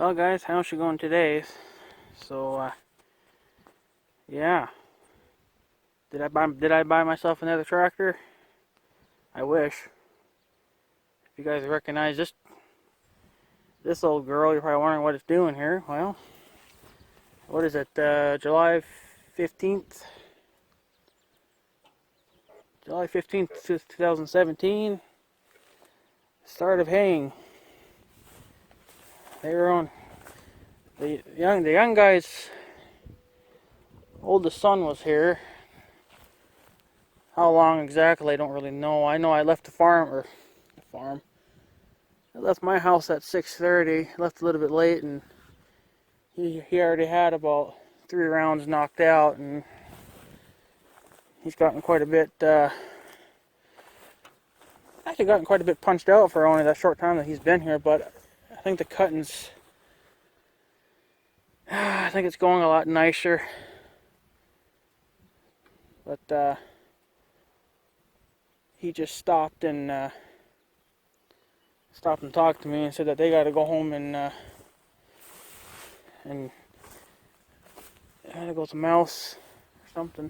Well, guys, how's she going today? So, yeah. Did I buy myself another tractor? I wish. If you guys recognize this old girl, you're probably wondering what it's doing here. Well, what is it? July 15th. July 15th, 2017. Start of haying. They were on the young guy's oldest son was here. How long exactly, I don't really know. I know I left the farm. I left my house at 6:30. Left a little bit late, and he already had about 3 rounds knocked out, and he's gotten quite a bit. Actually, gotten quite a bit punched out for only that short time that he's been here. But I think the cutting's. I think it's going a lot nicer. But he just stopped and talked to me and said that they got to go home and I had to go to Mouse or something.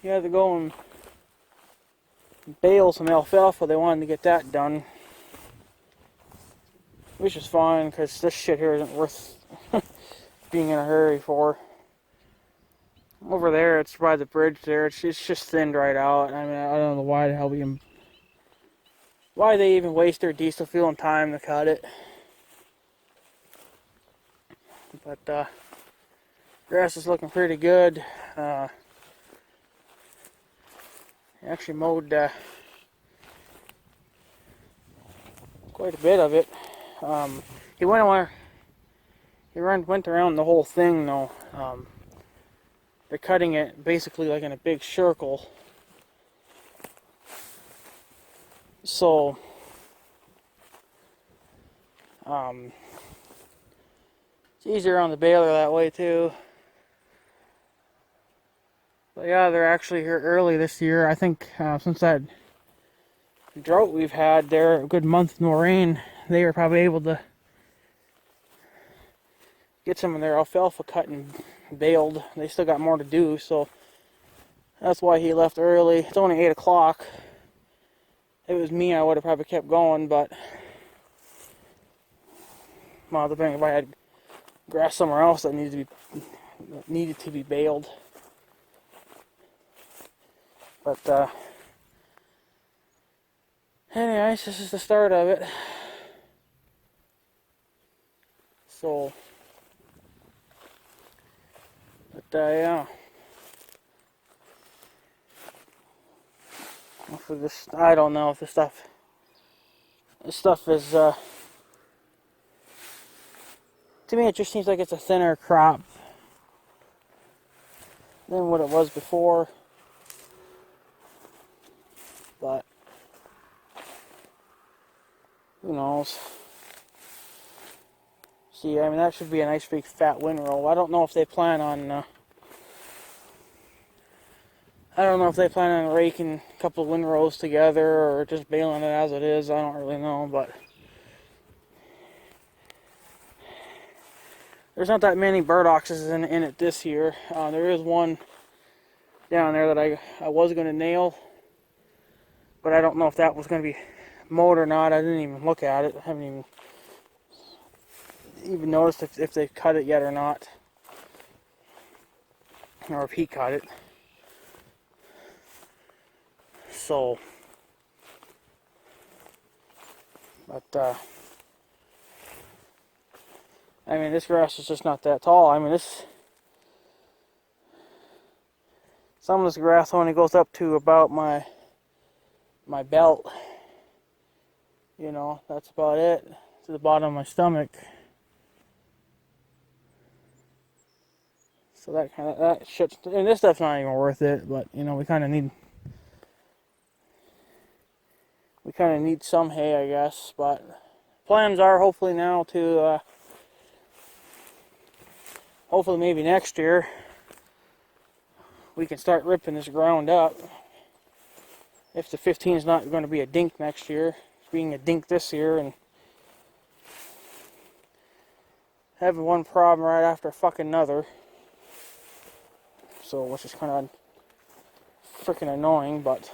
He had to go and bale some alfalfa. They wanted to get that done, which is fine because this shit here isn't worth being in a hurry for. Over there, it's by the bridge there. It's just thinned right out. I mean, I don't know why the hell why they even waste their diesel fuel and time to cut it. But grass is looking pretty good. Actually mowed quite a bit of it. He went around the whole thing though. They're cutting it basically like in a big circle. So it's easier on the baler that way too. But yeah, they're actually here early this year. I think since that drought we've had there, a good month no rain, they were probably able to get some of their alfalfa cut and baled. They still got more to do, so that's why he left early. It's only 8 o'clock. If it was me, I would have probably kept going, but well, depending if I had grass somewhere else that needed to be baled. But anyways, this is the start of it. So, but yeah. For this, I don't know if this stuff is. To me, it just seems like it's a thinner crop than what it was before. But who knows? See, I mean, that should be a nice big fat windrow. I don't know if they plan on. I don't know if they plan on raking a couple of windrows together or just baling it as it is. I don't really know, but there's not that many burdocks in it this year. There is one down there that I was going to nail, but I don't know if that was going to be mowed or not. I didn't even look at it. I haven't even noticed if they cut it yet or not, or if he cut it. So, but I mean, this grass is just not that tall. I mean, some of this grass only goes up to about my belt. You know, that's about it, to the bottom of my stomach. So that shit, and this stuff's not even worth it. But you know, we kind of need some hay, I guess. But plans are hopefully now to hopefully maybe next year we can start ripping this ground up. If the 15 is not going to be a dink next year, it's being a dink this year, and having one problem right after fucking another. So, which is kind of freaking annoying, but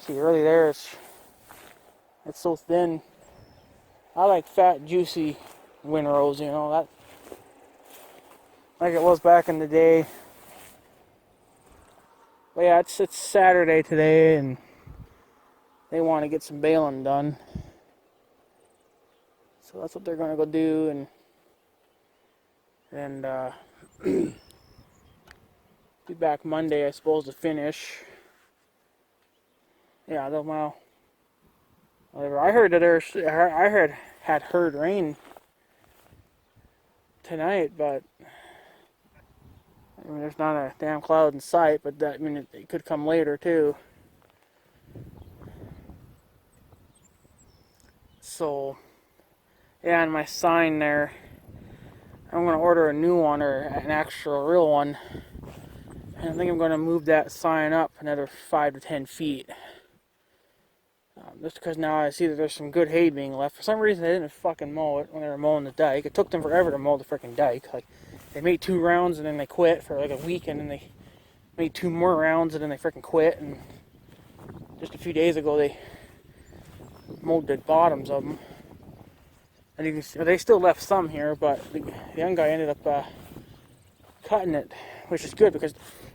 see, early there, it's so thin. I like fat, juicy windrows, you know, that like it was back in the day. But yeah, it's Saturday today, and they want to get some baling done. So that's what they're gonna go do, and be back Monday, I suppose, to finish. Yeah, well, whatever. I heard that had heard rain tonight, but I mean, there's not a damn cloud in sight. But that, I mean, it could come later too. So, yeah, and my sign there, I'm gonna order a new one or an actual real one, and I think I'm gonna move that sign up another 5 to 10 feet. Just because now I see that there's some good hay being left. For some reason, they didn't fucking mow it when they were mowing the dike. It took them forever to mow the freaking dike. Like, they made 2 rounds and then they quit for like a week, and then they made 2 more rounds and then they freaking quit. And just a few days ago, they mowed the bottoms of them. And you can see, they still left some here, but the young guy ended up cutting it, which is good because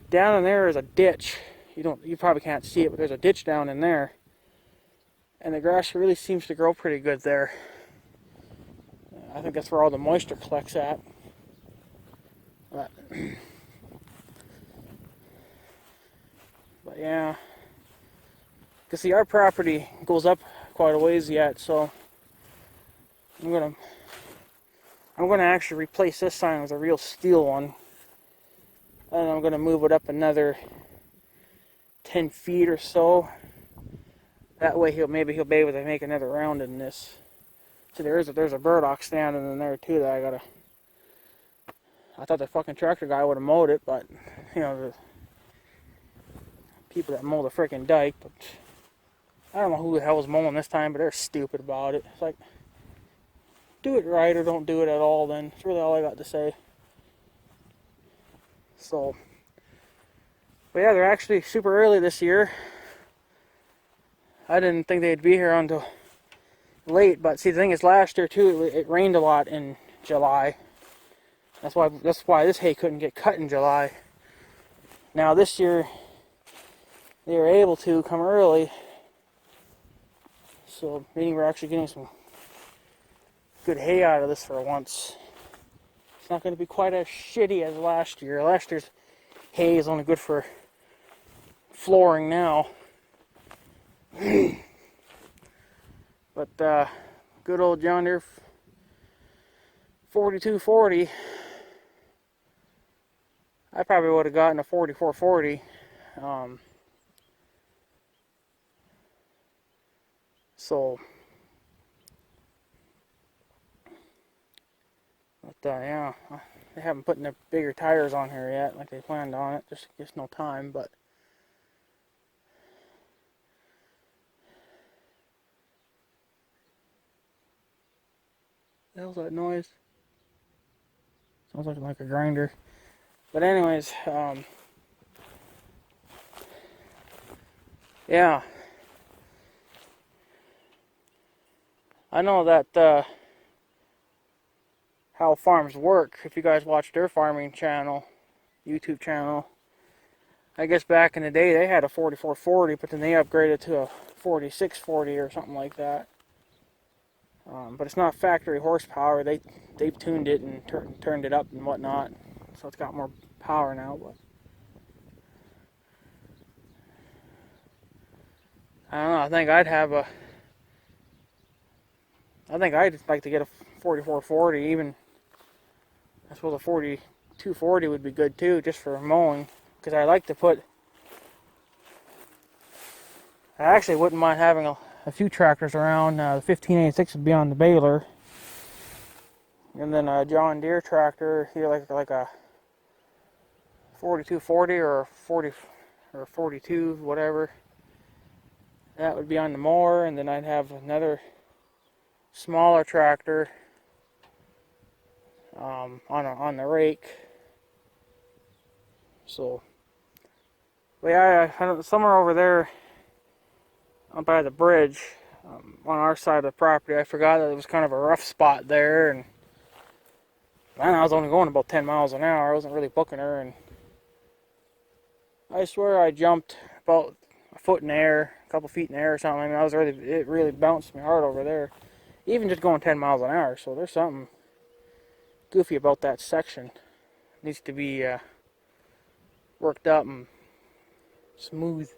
down in there is a ditch. You probably can't see it, but there's a ditch down in there. And the grass really seems to grow pretty good there. I think that's where all the moisture collects at. But yeah. Because see, our property goes up quite a ways yet, so I'm gonna actually replace this sign with a real steel one. And I'm gonna move it up another 10 feet or so. That way maybe he'll be able to make another round in this. So there's a burdock standing in there too that I thought the fucking tractor guy would have mowed it, but you know, the people that mow the freaking dike, but I don't know who the hell was mowing this time, but they're stupid about it. It's like, do it right or don't do it at all then. That's really all I got to say. So, but yeah, they're actually super early this year. I didn't think they'd be here until late, but see, the thing is, last year too, it rained a lot in July. That's why this hay couldn't get cut in July. Now this year, they were able to come early, so meaning we're actually getting some good hay out of this for once. It's not going to be quite as shitty as last year. Last year's hay is only good for flooring now. But good old John Deere 4240. I probably would have gotten a 4440. So, but yeah, they haven't put the bigger tires on here yet, like they planned on it. Just no time, but. What the hell's that noise? Sounds like a grinder. But anyways, yeah. I know that how farms work. If you guys watch their farming channel, YouTube channel, I guess back in the day they had a 4440, but then they upgraded to a 4640 or something like that. But it's not factory horsepower. They've tuned it and turned it up and whatnot, so it's got more power now. But I don't know. I think I'd like to get a 4440. Even I suppose a 4240 would be good too, just for mowing. Because I like to put. I actually wouldn't mind having a few tractors around. The 1586 would be on the baler, and then a John Deere tractor here, like a 4240 or a 40 or 42, whatever. That would be on the mower, and then I'd have another smaller tractor on the rake. So, but yeah, somewhere over there up by the bridge on our side of the property, I forgot that it was kind of a rough spot there, and man, I was only going about 10 miles an hour. I wasn't really booking her, and I swear I jumped about a foot in the air, a couple feet in the air or something. I mean, it really bounced me hard over there. Even just going 10 miles an hour, so there's something goofy about that section. It needs to be worked up and smooth.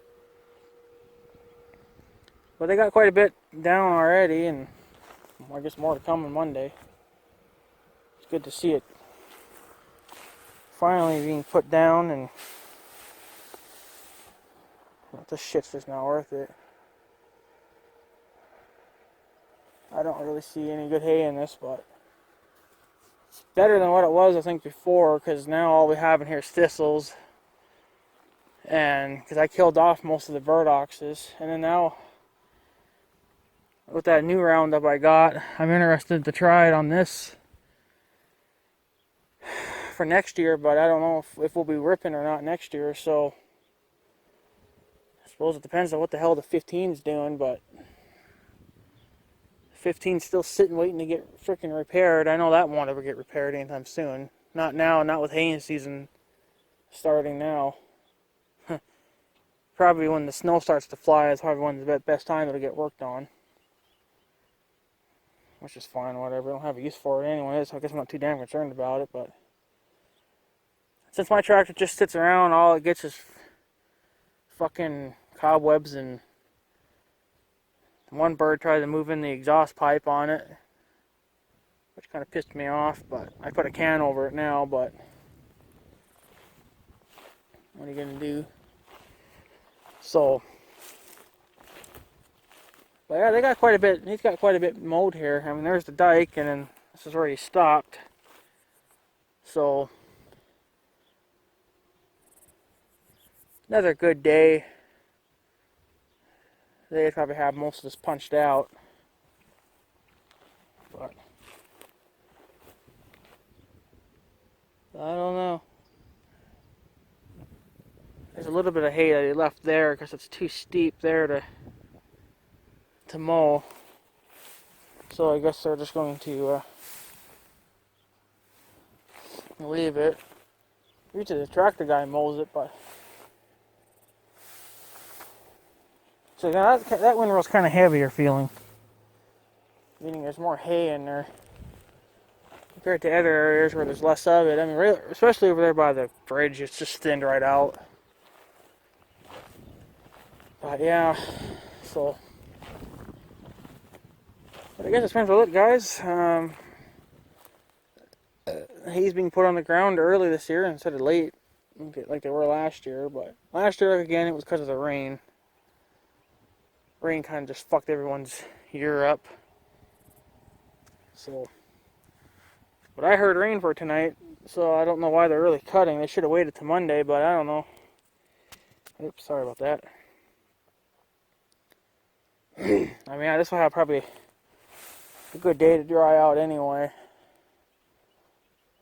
But they got quite a bit down already, and I guess more to come on Monday. It's good to see it finally being put down, and this shit's just not worth it. I don't really see any good hay in this, but it's better than what it was, I think, before, because now all we have in here is thistles, and because I killed off most of the burdocks, and then now with that new Roundup I got, I'm interested to try it on this for next year, but I don't know if we'll be ripping or not next year, so I suppose it depends on what the hell the 15's doing, but 15's still sitting waiting to get freaking repaired. I know that won't ever get repaired anytime soon. Not now, not with haying season starting now. Probably when the snow starts to fly is probably one of the best time it'll get worked on. Which is fine, whatever. I don't have a use for it anyway, so I guess I'm not too damn concerned about it, but since my tractor just sits around, all it gets is fucking cobwebs, and one bird tried to move in the exhaust pipe on it, which kind of pissed me off, but I put a can over it now, but what are you gonna do? So, but yeah, they got quite a bit, he's got quite a bit mowed here. I mean, there's the dike, and then this is where he stopped. So, another good day. They'd probably have most of this punched out. But I don't know. There's a little bit of hay that he left there because it's too steep there to mow. So I guess they're just going to leave it. Usually the tractor guy mows it, but so that windrow's kind of heavier feeling. Meaning there's more hay in there compared to other areas where there's less of it. I mean, really, especially over there by the bridge, it's just thinned right out. But yeah, so. But I guess it's time to look, guys. Hay's being put on the ground early this year instead of late, like they were last year. But last year, again, it was because of the rain. Rain kind of just fucked everyone's year up. So, but I heard rain for tonight, so I don't know why they're really cutting. They should have waited till Monday, but I don't know. Oops, sorry about that. I mean, this will have probably a good day to dry out anyway.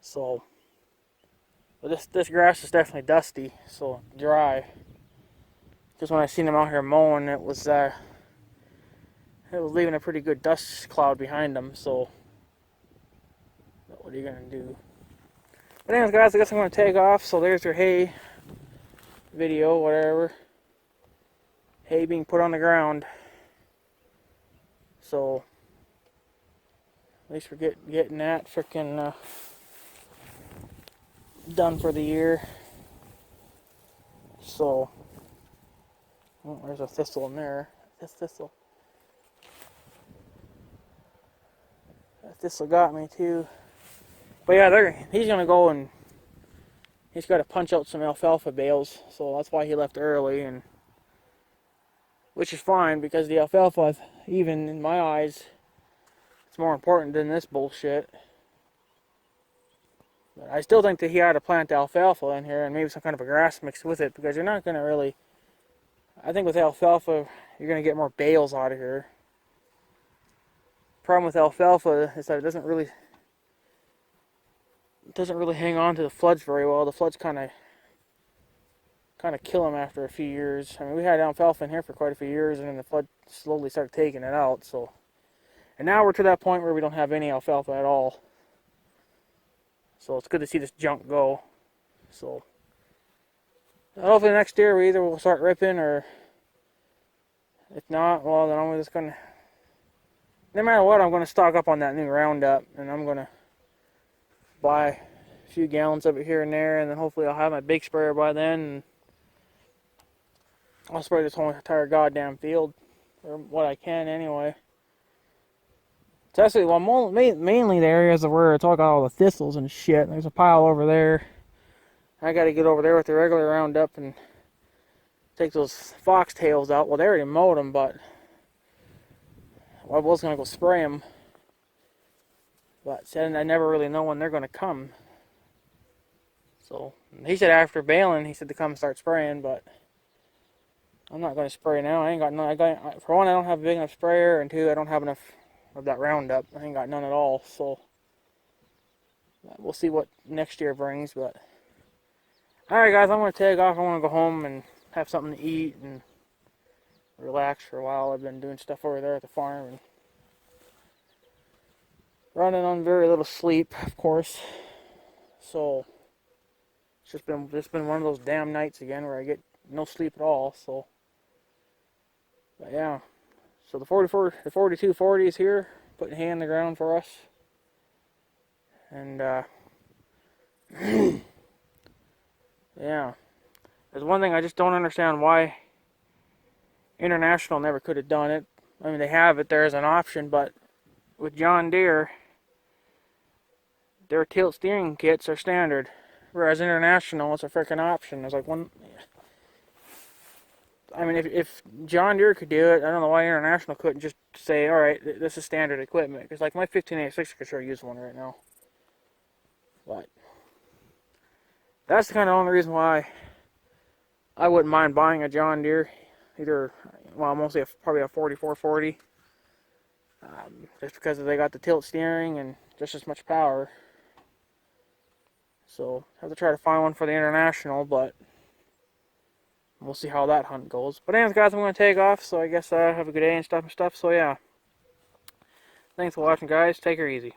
So, but this grass is definitely dusty, so dry. Because when I seen them out here mowing, it was leaving a pretty good dust cloud behind them. So, what are you gonna do? But anyways, guys, I guess I'm gonna take off. So there's your hay video, whatever. Hay being put on the ground. So at least we're getting that freaking done for the year. So, oh, there's a thistle in there. This thistle. That thistle got me too. But yeah, he's gonna go and he's got to punch out some alfalfa bales. So that's why he left early, and which is fine because the alfalfa, even in my eyes, it's more important than this bullshit. But I still think that he ought to plant alfalfa in here and maybe some kind of a grass mixed with it, because you're not going to really, I think with alfalfa, you're going to get more bales out of here. problem with alfalfa is that it doesn't really hang on to the floods very well. The floods kind of kill them after a few years. I mean, we had alfalfa in here for quite a few years, and then the flood slowly started taking it out. So, and now we're to that point where we don't have any alfalfa at all. So it's good to see this junk go. So hopefully next year we either will start ripping, or if not, well then I'm just gonna. No matter what, I'm gonna stock up on that new Roundup, and I'm gonna buy a few gallons of it here and there, and then hopefully I'll have my big sprayer by then. And I'll spray this whole entire goddamn field, or what I can anyway. It's actually, well, mainly the areas where it's all got all the thistles and shit. There's a pile over there. I got to get over there with the regular Roundup and take those foxtails out. Well, they already mowed them, but I was going to go spray them. But I never really know when they're going to come. So, he said after baling, he said to come start spraying, but I'm not going to spray now. I ain't got none. For one, I don't have a big enough sprayer, and two, I don't have enough of that Roundup. I ain't got none at all, so we'll see what next year brings. But alright guys, I'm going to take off. I want to go home and have something to eat and relax for a while. I've been doing stuff over there at the farm and running on very little sleep, of course. So it's just been one of those damn nights again where I get no sleep at all. So, but yeah. So the 4240 is here, putting hay in the ground for us. And yeah. There's one thing I just don't understand why International never could have done it. I mean, they have it there as an option, but with John Deere, their tilt steering kits are standard, whereas International, it's a freaking option. There's like one. I mean, if John Deere could do it, I don't know why International couldn't just say, all right, this is standard equipment. Because like my 1586 could sure use one right now. But that's the kind of only reason why I wouldn't mind buying a John Deere. Either, well, mostly probably a 4440. Just because they got the tilt steering and just as much power. So, I have to try to find one for the International, but we'll see how that hunt goes. But anyways, guys, I'm going to take off, so I guess have a good day and stuff. So, yeah. Thanks for watching, guys. Take her easy.